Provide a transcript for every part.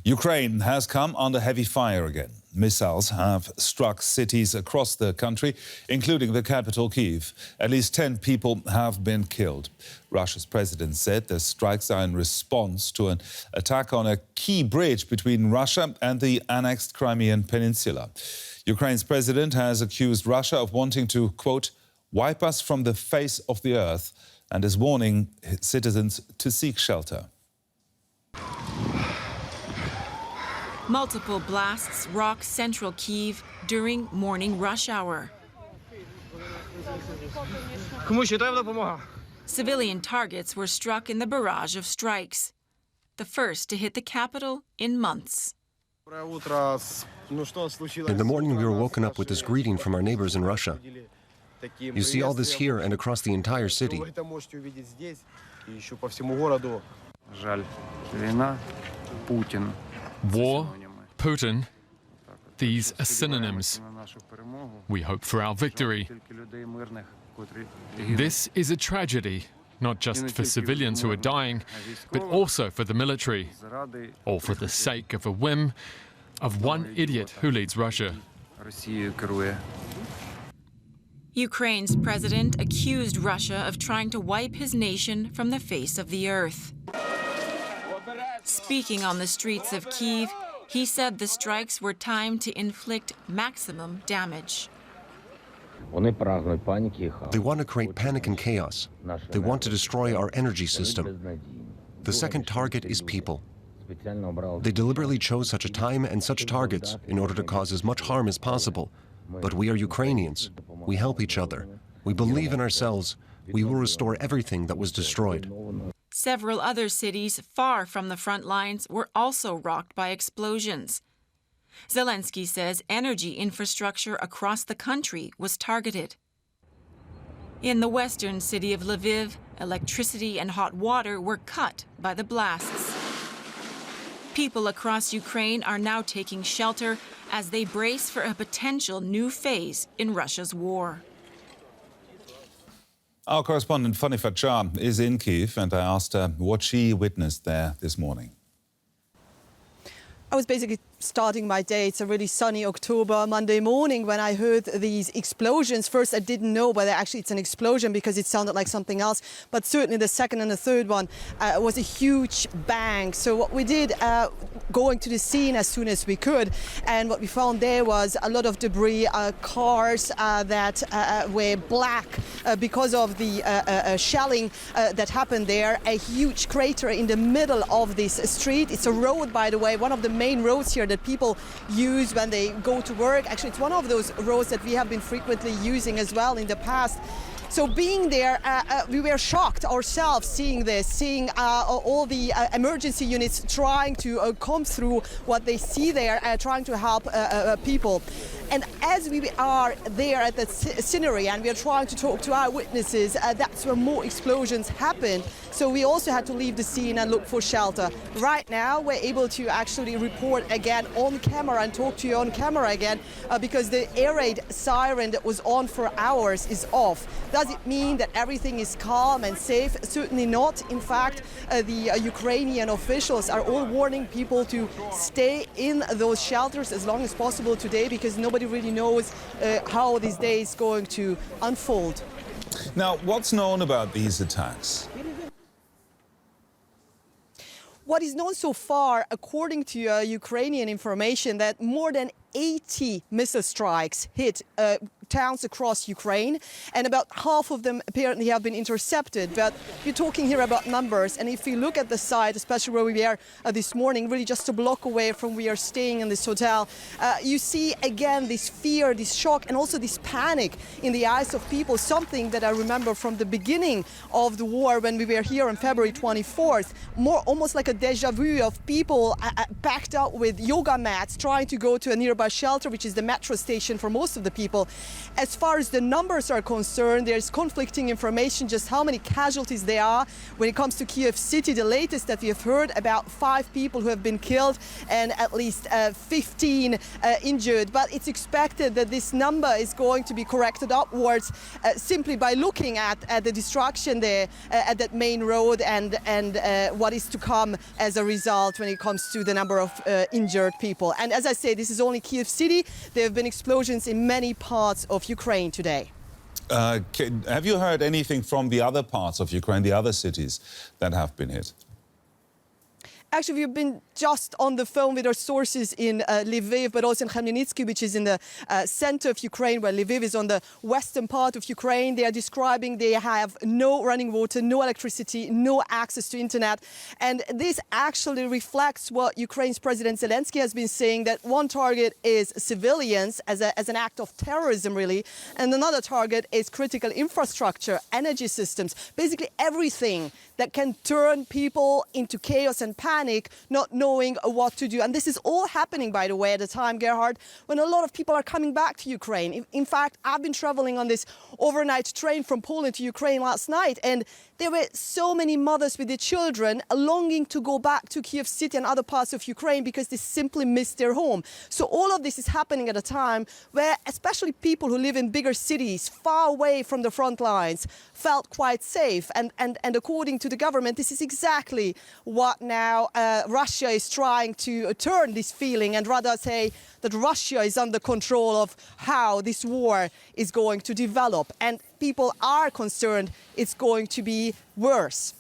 Ukraine has come under heavy fire again. Missiles have struck cities across the country, including the capital, Kyiv. At least 10 people have been killed. Russia's president said the strikes are in response to an attack on a key bridge between Russia and the annexed Crimean Peninsula. Ukraine's president has accused Russia of wanting to, quote, wipe us from the face of the earth, and is warning citizens to seek shelter. Multiple blasts rock central Kyiv during morning rush hour. Civilian targets were struck in the barrage of strikes, the first to hit the capital in months. In the morning, we were woken up with this greeting from our neighbors in Russia. You see all this here and across the entire city. War, Putin, these are synonyms. We hope for our victory. This is a tragedy, not just for civilians who are dying, but also for the military, all for the sake of a whim of one idiot who leads Russia. Ukraine's president accused Russia of trying to wipe his nation from the face of the earth. Speaking on the streets of Kyiv, he said the strikes were timed to inflict maximum damage. They want to create panic and chaos. They want to destroy our energy system. The second target is people. They deliberately chose such a time and such targets in order to cause as much harm as possible. But we are Ukrainians. We help each other. We believe in ourselves. We will restore everything that was destroyed. Several other cities far from the front lines were also rocked by explosions. Zelenskyy says energy infrastructure across the country was targeted. In the western city of Lviv, electricity and hot water were cut by the blasts. People across Ukraine are now taking shelter as they brace for a potential new phase in Russia's war. Our correspondent Fanny Fatjar is in Kyiv, and I asked her what she witnessed there this morning. I was basically starting my day. It's a really sunny October Monday morning when I heard these explosions. First, I didn't know whether actually it's an explosion because it sounded like something else. But certainly the second and the third one was a huge bang. So what we did, going to the scene as soon as we could, and what we found there was a lot of debris, cars that were black because of the shelling that happened there. A huge crater in the middle of this street. It's a road, by the way, one of the main roads here that people use when they go to work. Actually, it's one of those roads that we have been frequently using as well in the past. So being there, we were shocked ourselves seeing this, seeing all the emergency units trying to come through what they see there, trying to help people. And as we are there at the scenery and we are trying to talk to eyewitnesses, that's where more explosions happened. So we also had to leave the scene and look for shelter. Right now, we're able to actually report again on camera and talk to you on camera again because the air raid siren that was on for hours is off. Does it mean that everything is calm and safe? Certainly not. In fact, the Ukrainian officials are all warning people to stay in those shelters as long as possible today because nobody really knows how this day is going to unfold. Now, what's known about these attacks? What is known so far, according to Ukrainian information, that more than 80 missile strikes hit towns across Ukraine, and about half of them apparently have been intercepted. But you're talking here about numbers, and if you look at the site, especially where we are this morning, really just a block away from where we are staying in this hotel, you see again this fear, this shock, and also this panic in the eyes of people, something that I remember from the beginning of the war when we were here on February 24th, almost like a deja vu of people packed out with yoga mats trying to go to a nearby shelter, which is the metro station for most of the people. As far as the numbers are concerned, there's conflicting information just how many casualties there are. When it comes to Kyiv city, the latest that we have heard, about 5 people who have been killed and at least 15 injured. But it's expected that this number is going to be corrected upwards simply by looking at the destruction there at that main road and what is to come as a result when it comes to the number of injured people. And as I say, this is only Kyiv city. There have been explosions in many parts of Ukraine today. Have you heard anything from the other parts of Ukraine, the other cities that have been hit? Actually, we've been just on the phone with our sources in Lviv, but also in Khmelnytskyi, which is in the center of Ukraine, where Lviv is on the western part of Ukraine. They are describing they have no running water, no electricity, no access to internet. And this actually reflects what Ukraine's President Zelenskyy has been saying, that one target is civilians as an act of terrorism, really, and another target is critical infrastructure, energy systems, basically everything that can turn people into chaos and panic, not knowing what to do. And this is all happening, by the way, at a time, Gerhard, when a lot of people are coming back to Ukraine. In fact, I've been traveling on this overnight train from Poland to Ukraine last night, and there were so many mothers with their children longing to go back to Kyiv city and other parts of Ukraine because they simply missed their home. So all of this is happening at a time where especially people who live in bigger cities, far away from the front lines, felt quite safe. And according to the government, this is exactly what now Russia is trying to turn this feeling and rather say that Russia is under control of how this war is going to develop. And people are concerned it's going to be worse.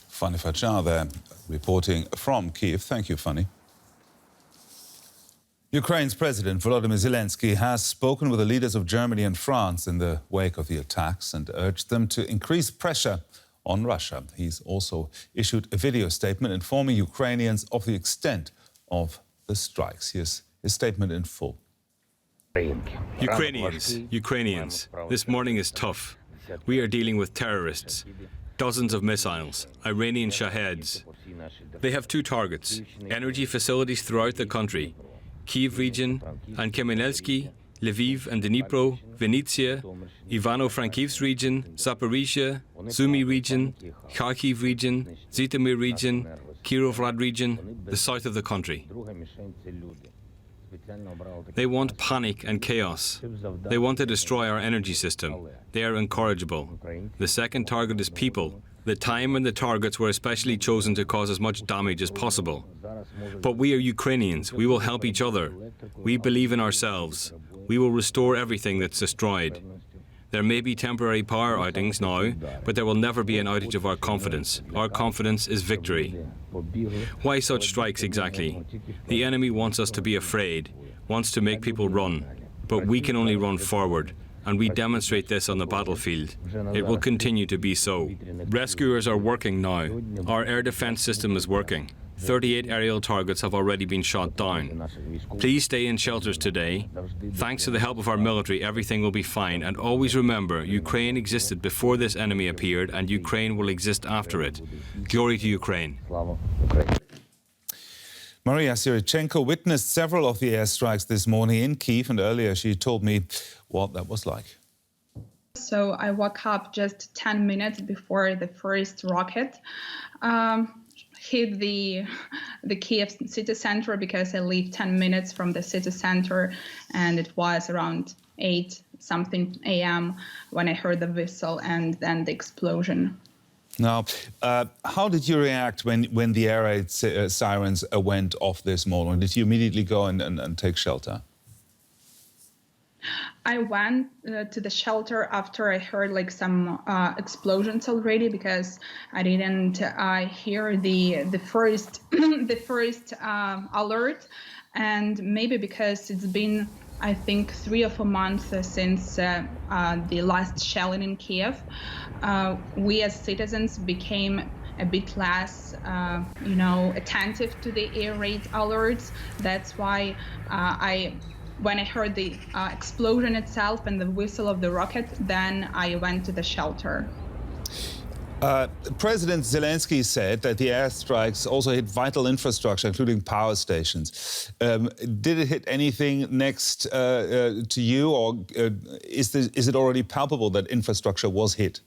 Fanny Fachar there, reporting from Kyiv. Thank you, Fanny. Ukraine's President Volodymyr Zelenskyy has spoken with the leaders of Germany and France in the wake of the attacks and urged them to increase pressure on Russia. He's also issued a video statement informing Ukrainians of the extent of the strikes. Here's his statement in full. Ukrainians, this morning is tough. We are dealing with terrorists, dozens of missiles, Iranian Shaheds. They have 2 targets, energy facilities throughout the country, Kyiv region and Khmelnytskyi, Lviv and Dnipro, Vinnytsia, Ivano-Frankivsk region, Zaporizhia, Sumy region, Kharkiv region, Zhytomyr region, Kirovrad region, the south of the country. They want panic and chaos. They want to destroy our energy system. They are incorrigible. The second target is people. The time and the targets were especially chosen to cause as much damage as possible. But we are Ukrainians. We will help each other. We believe in ourselves. We will restore everything that's destroyed. There may be temporary power outings now, but there will never be an outage of our confidence. Our confidence is victory. Why such strikes exactly? The enemy wants us to be afraid, wants to make people run, but we can only run forward, and we demonstrate this on the battlefield. It will continue to be so. Rescuers are working now. Our air defense system is working. 38 aerial targets have already been shot down. Please stay in shelters today. Thanks to the help of our military, everything will be fine. And always remember, Ukraine existed before this enemy appeared, and Ukraine will exist after it. Glory to Ukraine. Maria Sirichenko witnessed several of the airstrikes this morning in Kyiv, and earlier she told me what that was like. So I woke up just 10 minutes before the first rocket hit the Kyiv city center, because I live 10 minutes from the city center, and it was around 8-something a.m. when I heard the whistle and then the explosion. Now, how did you react when the air raid sirens went off this morning? Did you immediately go and take shelter? I went to the shelter after I heard like some explosions already, because I didn't hear the first alert, and maybe because it's been, I think, 3 or 4 months since the last shelling in Kyiv. We as citizens became a bit less, attentive to the air raid alerts. That's why when I heard the explosion itself and the whistle of the rocket, then I went to the shelter. President Zelenskyy said that the airstrikes also hit vital infrastructure, including power stations. Did it hit anything next to you, or is it already palpable that infrastructure was hit?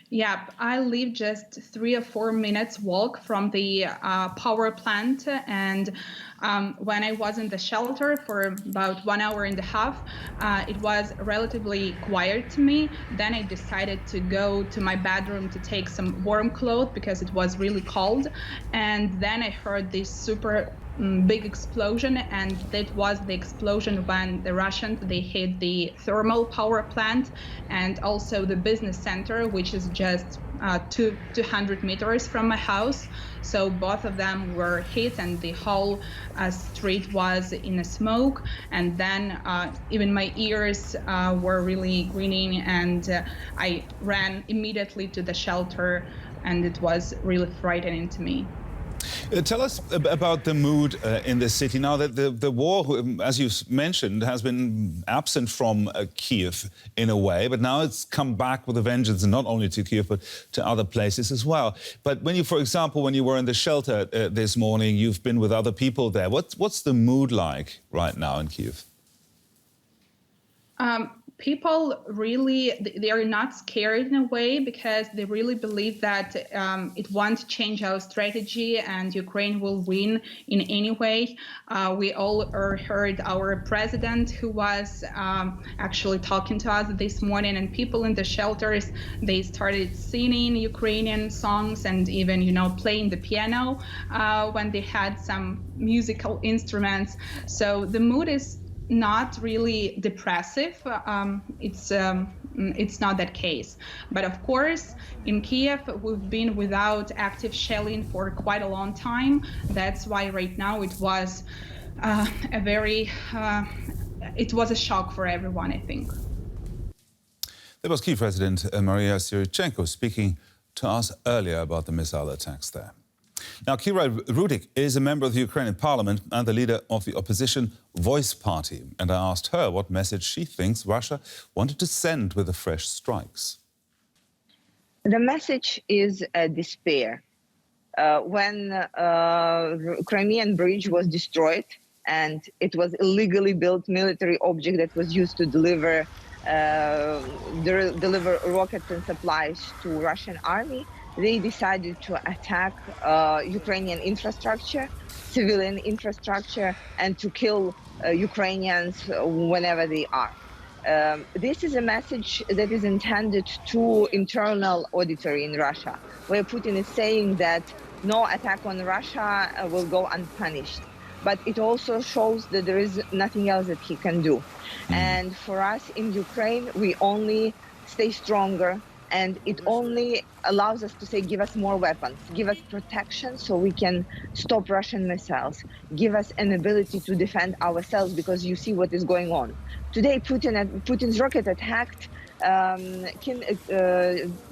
Yeah, I live just 3 or 4 minutes walk from the power plant, and when I was in the shelter for about 1 hour and a half, it was relatively quiet to me. Then I decided to go to my bedroom to take some warm clothes because it was really cold, and then I heard this super big explosion, and that was the explosion when the Russians, they hit the thermal power plant and also the business center, which is just 200 meters from my house. So both of them were hit, and the whole street was in a smoke. And then even my ears were really grinning, and I ran immediately to the shelter, and it was really frightening to me. Tell us about the mood in the city now that the war, as you mentioned, has been absent from Kyiv in a way, but now it's come back with a vengeance, and not only to Kyiv but to other places as well. But when you, for example, when you were in the shelter this morning, you've been with other people there. What's the mood like right now in Kyiv? People really, they are not scared in a way because they really believe that it won't change our strategy and Ukraine will win in any way. We all heard our president who was actually talking to us this morning, and people in the shelters, they started singing Ukrainian songs and even, playing the piano when they had some musical instruments. So the mood is not really depressive. It's not that case. But of course, in Kyiv, we've been without active shelling for quite a long time. That's why right now it was it was a shock for everyone, I think. That was Kyiv President Maria Syrchenko speaking to us earlier about the missile attacks there. Now, Kyiv Rudik is a member of the Ukrainian Parliament and the leader of the opposition Voice Party. And I asked her what message she thinks Russia wanted to send with the fresh strikes. The message is despair. When Crimean Bridge was destroyed, and it was illegally built military object that was used to deliver rockets and supplies to Russian army, they decided to attack Ukrainian infrastructure, civilian infrastructure, and to kill Ukrainians whenever they are. This is a message that is intended to internal auditory in Russia, where Putin is saying that no attack on Russia will go unpunished. But it also shows that there is nothing else that he can do. And for us in Ukraine, we only stay stronger, and it only allows us to say, give us more weapons, give us protection so we can stop Russian missiles, give us an ability to defend ourselves, because you see what is going on. Today, Putin's rocket attacked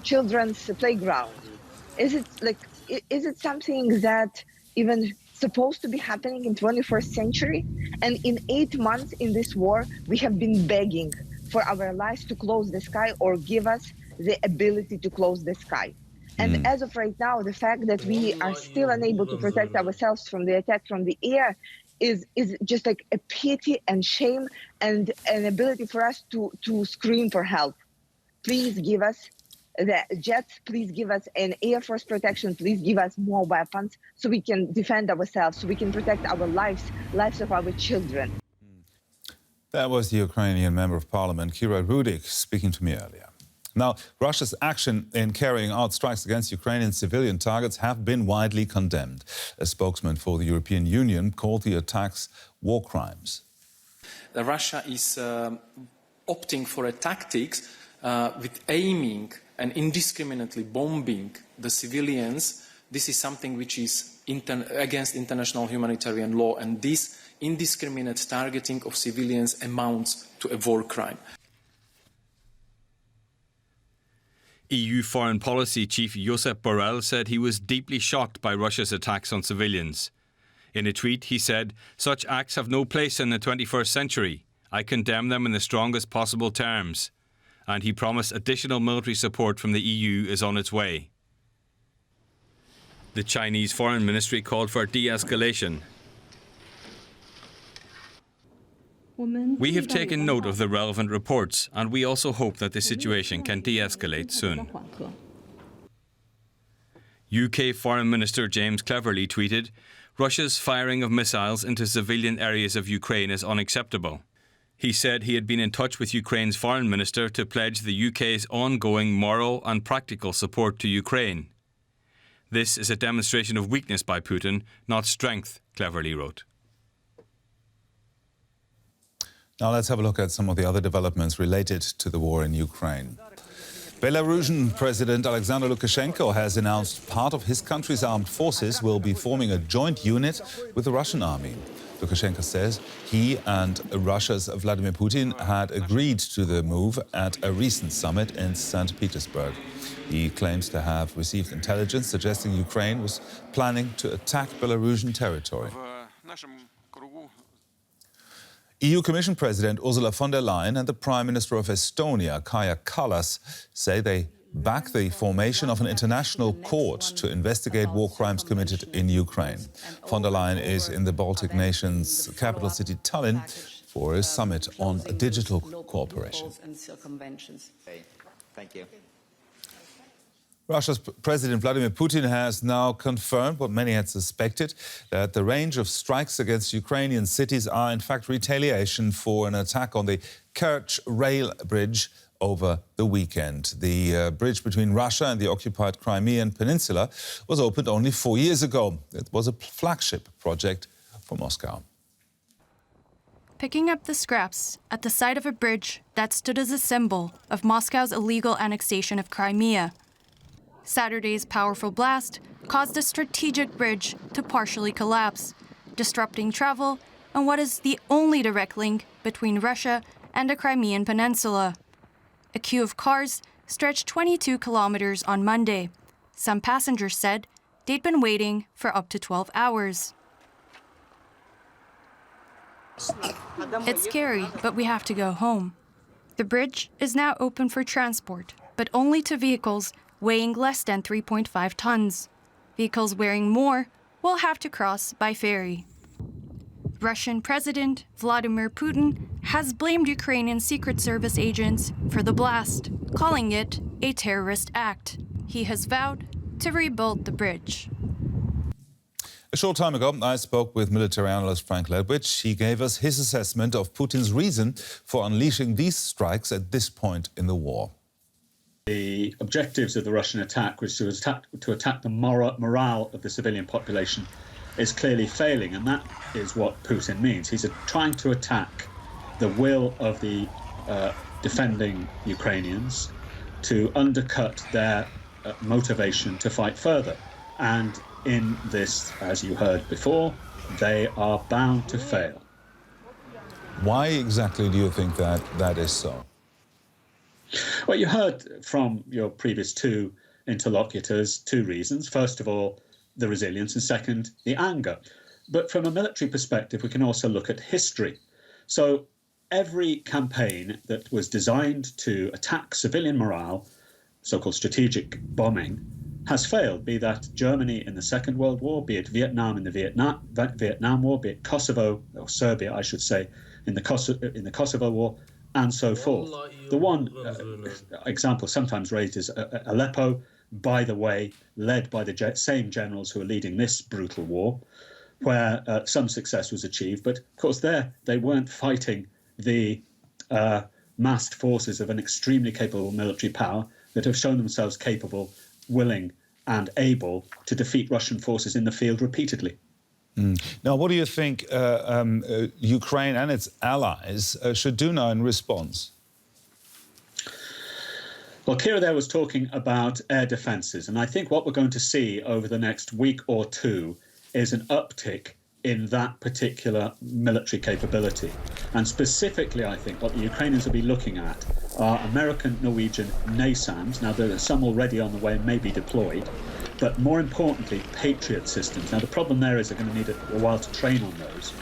children's playground. Is it something that even supposed to be happening in 21st century? And in 8 months in this war, we have been begging for our lives to close the sky or give us the ability to close the sky. And as of right now, the fact that we are still unable to protect ourselves from the attack from the air is just like a pity and shame and an ability for us to scream for help. Please give us the jets, please give us an Air Force protection, please give us more weapons so we can defend ourselves, so we can protect our lives of our children. That was the Ukrainian Member of Parliament, Kyiv Rudik, speaking to me earlier. Now, Russia's action in carrying out strikes against Ukrainian civilian targets have been widely condemned. A spokesman for the European Union called the attacks war crimes. Russia is opting for a tactics with aiming and indiscriminately bombing the civilians. This is something which is against international humanitarian law, and this indiscriminate targeting of civilians amounts to a war crime. EU Foreign Policy Chief Josep Borrell said he was deeply shocked by Russia's attacks on civilians. In a tweet, he said, "Such acts have no place in the 21st century. I condemn them in the strongest possible terms. and he promised additional military support from the EU is on its way. The Chinese Foreign Ministry called for de-escalation. We have taken note of the relevant reports, and we also hope that the situation can de-escalate soon. UK Foreign Minister James Cleverly tweeted, "Russia's firing of missiles into civilian areas of Ukraine is unacceptable." He said he had been in touch with Ukraine's foreign minister to pledge the UK's ongoing moral and practical support to Ukraine. This is a demonstration of weakness by Putin, not strength, Cleverly wrote. Now let's have a look at some of the other developments related to the war in Ukraine. Belarusian President Alexander Lukashenko has announced part of his country's armed forces will be forming a joint unit with the Russian army. Lukashenko says he and Russia's Vladimir Putin had agreed to the move at a recent summit in St. Petersburg. He claims to have received intelligence suggesting Ukraine was planning to attack Belarusian territory. EU Commission President Ursula von der Leyen and the Prime Minister of Estonia, Kaja Kallas, say they back the formation of an international court to investigate war crimes committed in Ukraine. Von der Leyen is in the Baltic nation's capital city Tallinn for a summit on digital cooperation. Thank you. Russia's President Vladimir Putin has now confirmed what many had suspected, that the range of strikes against Ukrainian cities are in fact retaliation for an attack on the Kerch rail bridge over the weekend. The bridge between Russia and the occupied Crimean Peninsula was opened only 4 years ago. It was a flagship project for Moscow. Picking up the scraps at the site of a bridge that stood as a symbol of Moscow's illegal annexation of Crimea. Saturday's powerful blast caused a strategic bridge to partially collapse, disrupting travel on what is the only direct link between Russia and the Crimean Peninsula. A queue of cars stretched 22 kilometers on Monday. Some passengers said they'd been waiting for up to 12 hours. It's scary, but we have to go home. The bridge is now open for transport, but only to vehicles weighing less than 3.5 tons. Vehicles weighing more will have to cross by ferry. Russian President Vladimir Putin has blamed Ukrainian Secret Service agents for the blast, calling it a terrorist act. He has vowed to rebuild the bridge. A short time ago, I spoke with military analyst Frank Ledwich. He gave us his assessment of Putin's reason for unleashing these strikes at this point in the war. The objectives of the Russian attack was to attack the morale of the civilian population is clearly failing, and that is what Putin means. He's trying to attack the will of the defending Ukrainians to undercut their motivation to fight further. And in this, as you heard before, they are bound to fail. Why exactly do you think that is so? Well, you heard from your previous two interlocutors two reasons. First of all, the resilience, and second, the anger. But from a military perspective, we can also look at history. So every campaign that was designed to attack civilian morale, so-called strategic bombing, has failed, be that Germany in the Second World War, be it Vietnam in the Vietnam War, be it Kosovo, or Serbia, I should say, in the Kosovo War, and so forth. The one example sometimes raised is Aleppo, by the way, led by the same generals who are leading this brutal war, where some success was achieved. But, of course, there they weren't fighting the massed forces of an extremely capable military power that have shown themselves capable, willing and able to defeat Russian forces in the field repeatedly. Now, what do you think Ukraine and its allies should do now in response? Well, Kira there was talking about air defences, and I think what we're going to see over the next week or two is an uptick in that particular military capability. And specifically, I think what the Ukrainians will be looking at are American, Norwegian NASAMS. Now, there are some already on the way and may be deployed, but more importantly, Patriot systems. Now, the problem there is they're going to need a while to train on those.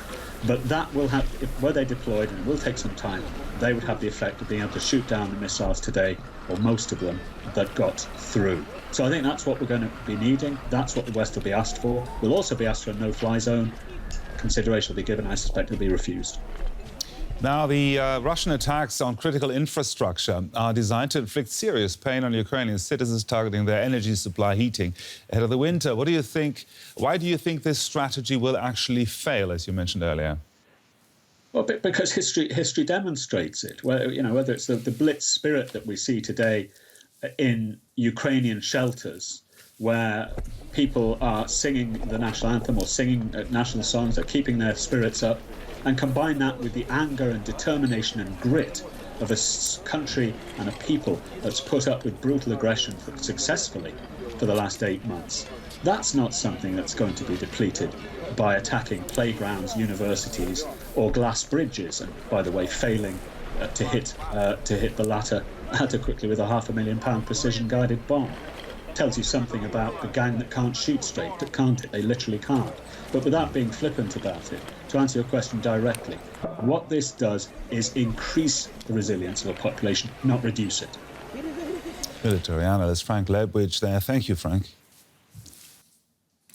But that will have, were they deployed, and it will take some time, they would have the effect of being able to shoot down the missiles today, or most of them, that got through. So I think that's what we're going to be needing. That's what the West will be asked for. We'll also be asked for a no-fly zone. Consideration will be given. I suspect it'll be refused. Now, the Russian attacks on critical infrastructure are designed to inflict serious pain on Ukrainian citizens, targeting their energy supply heating ahead of the winter. What do you think? Why do you think this strategy will actually fail, as you mentioned earlier? Well, because history demonstrates it. Whether it's the blitz spirit that we see today in Ukrainian shelters, where people are singing the national anthem or singing national songs, they're keeping their spirits up, and combine that with the anger and determination and grit of a country and a people that's put up with brutal aggression successfully for the last 8 months. That's not something that's going to be depleted by attacking playgrounds, universities, or glass bridges, and by the way, failing to hit the latter adequately with a £500,000 precision-guided bomb. Tells you something about the gang that can't shoot straight, that can't it? They literally can't. But without being flippant about it, to answer your question directly, what this does is increase the resilience of a population, not reduce it. Military analyst Frank Lebwich there. Thank you, Frank.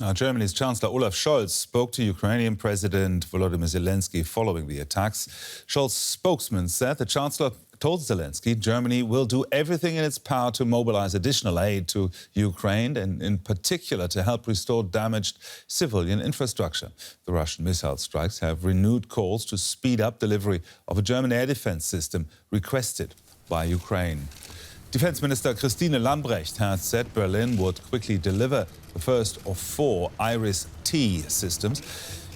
Now, Germany's Chancellor Olaf Scholz spoke to Ukrainian President Volodymyr Zelenskyy following the attacks. Scholz's spokesman said the Chancellor told Zelenskyy Germany will do everything in its power to mobilize additional aid to Ukraine, and in particular to help restore damaged civilian infrastructure. The Russian missile strikes have renewed calls to speed up delivery of a German air defense system requested by Ukraine. Defense Minister Christine Lambrecht has said Berlin would quickly deliver the first of 4 Iris-T systems,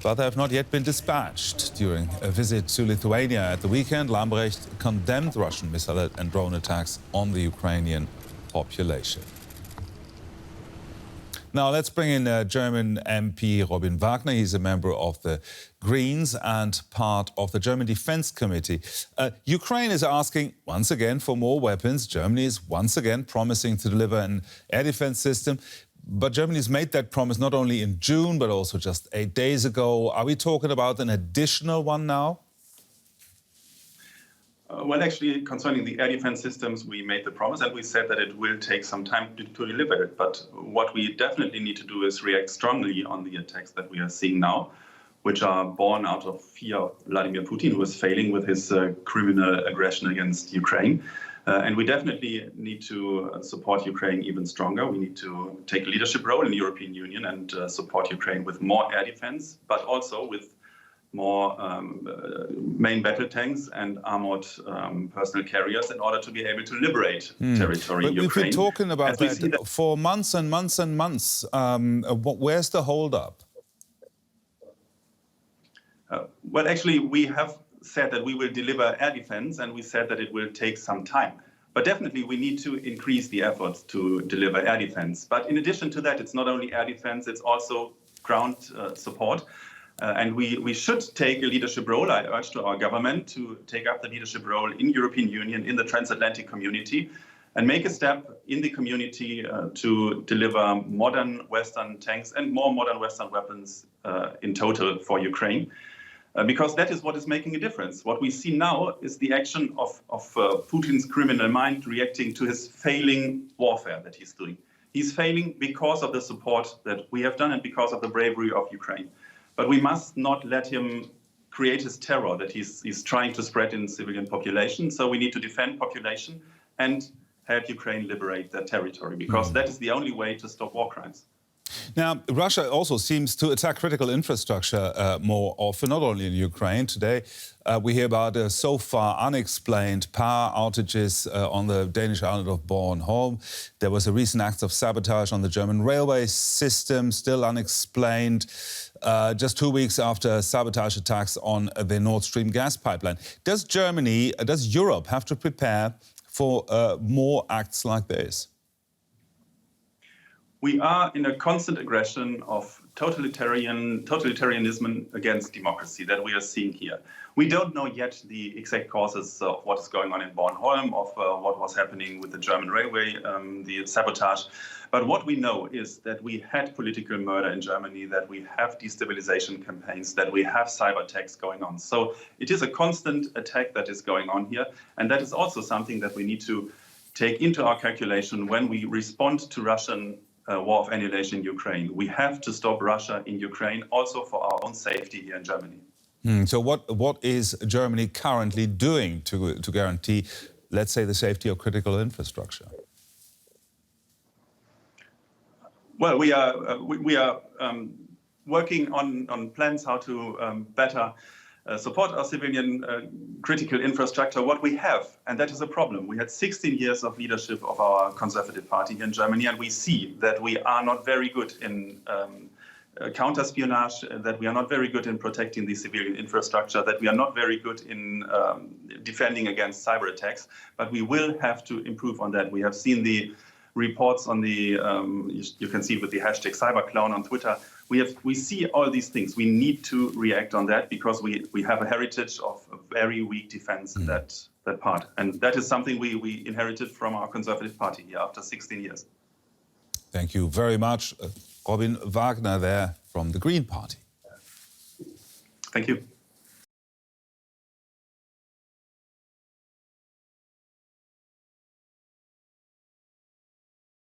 but they have not yet been dispatched. During a visit to Lithuania at the weekend, Lambrecht condemned Russian missile and drone attacks on the Ukrainian population. Now, let's bring in German MP Robin Wagner. He's a member of the Greens and part of the German Defense Committee. Ukraine is asking once again for more weapons. Germany is once again promising to deliver an air defense system. But Germany's made that promise not only in June, but also just 8 days ago. Are we talking about an additional one now? Well, actually, concerning the air defense systems, we made the promise and we said that it will take some time to deliver it. But what we definitely need to do is react strongly on the attacks that we are seeing now, which are born out of fear of Vladimir Putin, who is failing with his criminal aggression against Ukraine. And we definitely need to support Ukraine even stronger. We need to take a leadership role in the European Union and support Ukraine with more air defense, but also with more main battle tanks and armored personal carriers in order to be able to liberate territory in Ukraine. We've been talking about that for months and months and months. Where's the hold-up? Well, actually, we have said that we will deliver air defense, and we said that it will take some time. But definitely, we need to increase the efforts to deliver air defense. But in addition to that, it's not only air defense, it's also ground support. And we should take a leadership role. I urge to our government to take up the leadership role in European Union, in the transatlantic community, and make a step in the community to deliver modern Western tanks and more modern Western weapons in total for Ukraine. Because that is what is making a difference. What we see now is the action of Putin's criminal mind reacting to his failing warfare that he's doing. He's failing because of the support that we have done and because of the bravery of Ukraine. But we must not let him create his terror that he's trying to spread in civilian population. So we need to defend population and help Ukraine liberate their territory, because that is the only way to stop war crimes. Now, Russia also seems to attack critical infrastructure more often, not only in Ukraine. Today, we hear about so far unexplained power outages on the Danish island of Bornholm. There was a recent act of sabotage on the German railway system, still unexplained, just 2 weeks after sabotage attacks on the Nord Stream gas pipeline. Does Europe have to prepare for more acts like this? We are in a constant aggression of totalitarianism against democracy that we are seeing here. We don't know yet the exact causes of what is going on in Bornholm, of what was happening with the German railway, the sabotage. But what we know is that we had political murder in Germany, that we have destabilization campaigns, that we have cyber attacks going on. So it is a constant attack that is going on here. And that is also something that we need to take into our calculation when we respond to Russian war of annihilation in Ukraine. We have to stop Russia in Ukraine also for our own safety here in Germany. So what is Germany currently doing to guarantee, let's say, the safety of critical infrastructure? Well, we are working on plans how to better support our civilian critical infrastructure, what we have, and that is a problem. We had 16 years of leadership of our Conservative Party here in Germany, and we see that we are not very good in counter-espionage, that we are not very good in protecting the civilian infrastructure, that we are not very good in defending against cyber attacks, but we will have to improve on that. We have seen the reports on the, you can see with the hashtag cyberclown on Twitter. We see all these things. We need to react on that because we have a heritage of a very weak defense in that part. And that is something we inherited from our Conservative Party here after 16 years. Thank you very much. Robin Wagner there from the Green Party. Thank you.